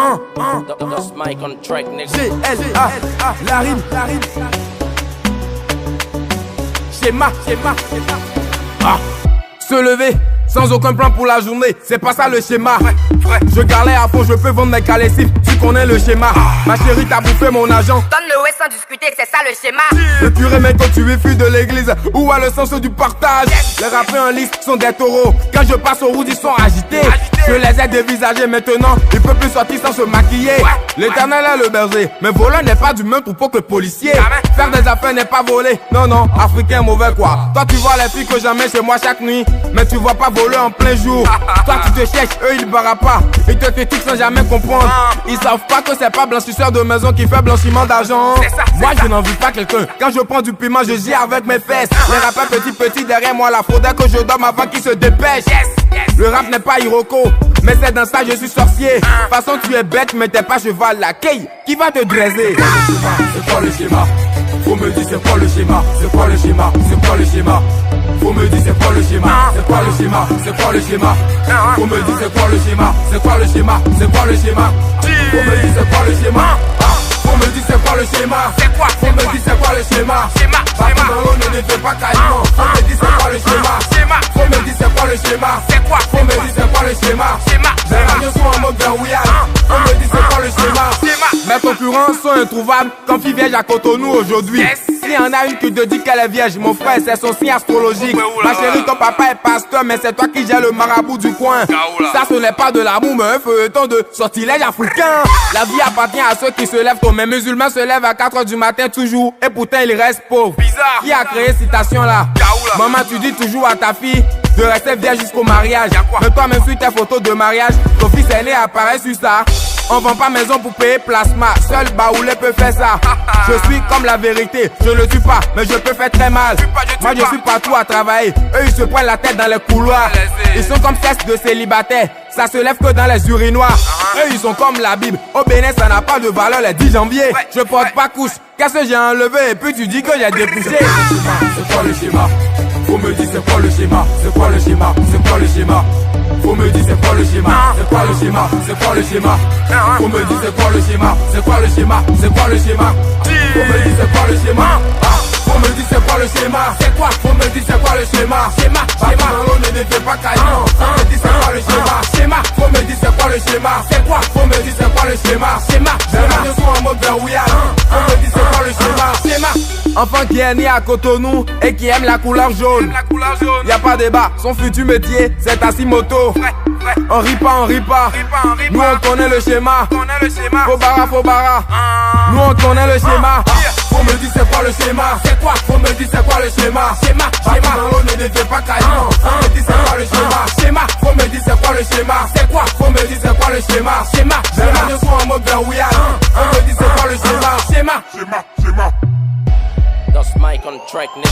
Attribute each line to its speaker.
Speaker 1: That's Mike on track, nigga.
Speaker 2: G-L-A, la rime. Schéma. Se lever sans aucun plan pour la journée, c'est pas ça le schéma. Je galère à fond, je peux vendre mes calessifs, tu connais le schéma. Ma chérie t'as bouffé mon agent.
Speaker 3: Donne le ouais sans discuter, c'est ça le schéma.
Speaker 2: Le curé mec quand tu es fui de l'église, où a le sens du partage. Les rappeurs en liste sont des taureaux, quand je passe aux routes ils sont agités. Je les ai dévisagés maintenant, ils peuvent plus sortir sans se maquiller. L'éternel est le berger, mais voler n'est pas du même troupeau que le policier. Faire des affaires n'est pas voler, non, africain mauvais quoi. Toi tu vois les filles que j'emmène chez moi chaque nuit, mais tu vois pas voler en plein jour. Toi tu te cherches, eux ils barrent pas, ils te critiquent sans jamais comprendre. Ils savent pas que c'est pas blanchisseur de maison qui fait blanchiment d'argent. Moi je n'envie pas quelqu'un, quand je prends du piment je gire avec mes fesses. Les rappeurs petit derrière moi, la faudrait que je dorme avant qu'ils se dépêchent. Le rap n'est pas Hiroko, mais c'est dans ça je suis sorcier. De toute façon tu es bête mais t'es pas cheval. La Kay qui va te dresser.
Speaker 4: C'est quoi le schéma? Faut me dire c'est quoi le schéma? C'est quoi le schéma? C'est quoi le schéma? Faut me dire c'est quoi le schéma? C'est quoi le schéma? C'est quoi le schéma? Faut me dire c'est quoi le schéma? C'est quoi le schéma? C'est quoi le schéma? Faut me dire c'est quoi le schéma? Faut me dire c'est quoi le schéma? C'est quoi? Faut me dire c'est quoi le schéma? Partout dans l'eau ne fait pas caillement. Faut me dire c'est quoi le schéma? Faut me dire c'est quoi le schéma? C'est quoi? Faut me dire c'est quoi le schéma? Les radios sont en mode verrouillage. Faut me dire c'est quoi le schéma?
Speaker 2: Mes concurrents sont introuvables comme fille vierge à Cotonou aujourd'hui. S'il y en a une qui te dit qu'elle est vierge, mon frère, c'est son signe astrologique. Ma chérie, ton papa est pasteur, mais c'est toi qui gères le marabout du coin. Ça, ce n'est pas de l'amour, mais un feuilleton de sortilège africain. La vie appartient à ceux qui se lèvent tôt, mais musulmans se lèvent à 4h du matin toujours, et pourtant ils restent pauvres. Qui a créé cette citation là? Maman, tu dis toujours à ta fille de rester vierge jusqu'au mariage. Mais toi-même sur tes photos de mariage, ton fils aîné apparaît sur ça. On vend pas maison pour payer plasma, seul Baoulé peut faire ça. Je suis comme la vérité, je ne tue pas, mais je peux faire très mal. Moi je suis partout à travailler, eux ils se prennent la tête dans les couloirs. Ils sont comme cesse de célibataires, ça se lève que dans les urinoirs. Eux ils sont comme la Bible, au Bénin ça n'a pas de valeur le 10 janvier. Je porte pas couche, qu'est-ce que j'ai enlevé et puis tu dis que j'ai dépouché.
Speaker 4: C'est quoi le schéma? Faut me dire c'est quoi le schéma? C'est quoi le schéma? C'est quoi le schéma? Faut me dire c'est quoi le schéma? C'est quoi le schéma? C'est quoi le schéma? Faut me dire c'est quoi le schéma? C'est quoi le schéma? C'est quoi le schéma? Faut me dire c'est quoi le schéma? Faut me dire c'est quoi le schéma? C'est quoi? Faut me dire c'est quoi le schéma? Schéma dans l'eau ne fait pas caillement. Faut me dire c'est quoi le schéma? Faut me dire c'est quoi le schéma? C'est quoi? Faut me dire c'est quoi le schéma? Les radios sont en mode verrouillage. Faut me dire c'est quoi le schéma?
Speaker 2: Enfant qui est né à Cotonou et qui aime la couleur jaune. Y a pas débat, son futur métier c'est Tasimoto. On rit pas. Nous on connaît le schéma. Faux bara. Nous on connaît le schéma.
Speaker 4: Faut me dire c'est quoi le schéma? C'est quoi? Faut me dire c'est quoi le schéma? Partout dans l'eau ne fait pas caillement. Faut me dire c'est quoi le schéma? Faut me dire c'est quoi le schéma? C'est quoi? Faut me dire c'est quoi le schéma? Les radios sont en mode verrouillage. Faut me dire c'est quoi le schéma?
Speaker 1: That's Mike on track, nigga.